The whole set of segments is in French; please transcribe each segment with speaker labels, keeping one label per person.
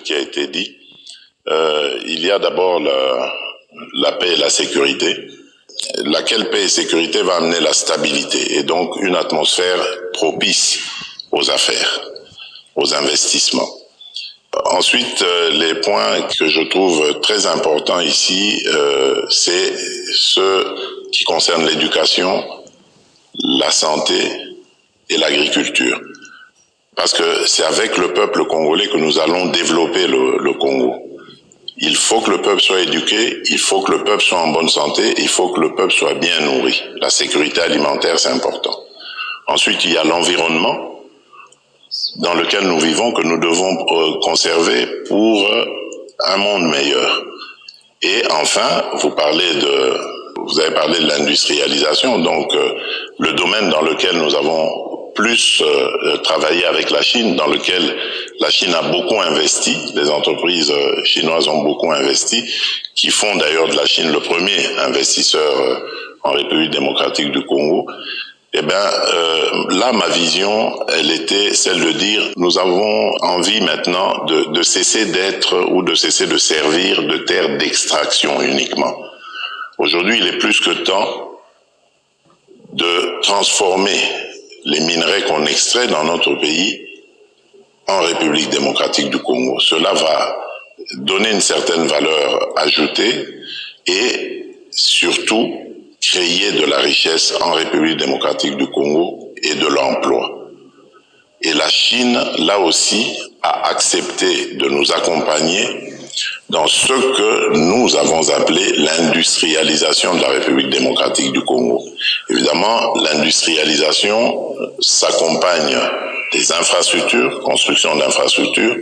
Speaker 1: qui a été dit. Il y a d'abord la paix et la sécurité. Laquelle paix et sécurité va amener la stabilité et donc une atmosphère propice aux affaires, aux investissements. Ensuite, les points que je trouve très importants ici, c'est ceux qui concernent l'éducation, la santé et l'agriculture. Parce que c'est avec le peuple congolais que nous allons développer le Congo. Il faut que le peuple soit éduqué, il faut que le peuple soit en bonne santé, il faut que le peuple soit bien nourri. La sécurité alimentaire, c'est important. Ensuite, il y a l'environnement dans lequel nous vivons, que nous devons conserver pour un monde meilleur. Et enfin, vous avez parlé de l'industrialisation, donc le domaine dans lequel nous avons plus travaillé avec la Chine, dans lequel la Chine a beaucoup investi, les entreprises chinoises ont beaucoup investi, qui font d'ailleurs de la Chine le premier investisseur en République démocratique du Congo. Eh bien, là, ma vision, elle était celle de dire, nous avons envie maintenant de cesser d'être ou de cesser de servir de terre d'extraction uniquement. Aujourd'hui, il est plus que temps de transformer les minerais qu'on extrait dans notre pays en République démocratique du Congo. Cela va donner une certaine valeur ajoutée et surtout créer de la richesse en République démocratique du Congo et de l'emploi. Et la Chine, là aussi, a accepté de nous accompagner dans ce que nous avons appelé l'industrialisation de la République démocratique du Congo. Évidemment, l'industrialisation s'accompagne des infrastructures, construction d'infrastructures,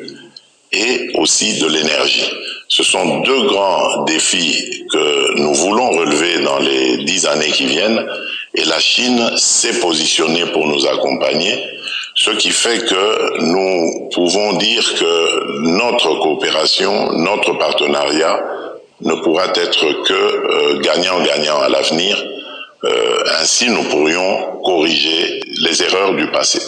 Speaker 1: et aussi de l'énergie. Ce sont deux grands défis que nous voulons relever dans les 10 années qui viennent, et la Chine s'est positionnée pour nous accompagner, ce qui fait que nous pouvons dire que notre coopération, notre partenariat ne pourra être que gagnant-gagnant à l'avenir. Ainsi, nous pourrions corriger les erreurs du passé.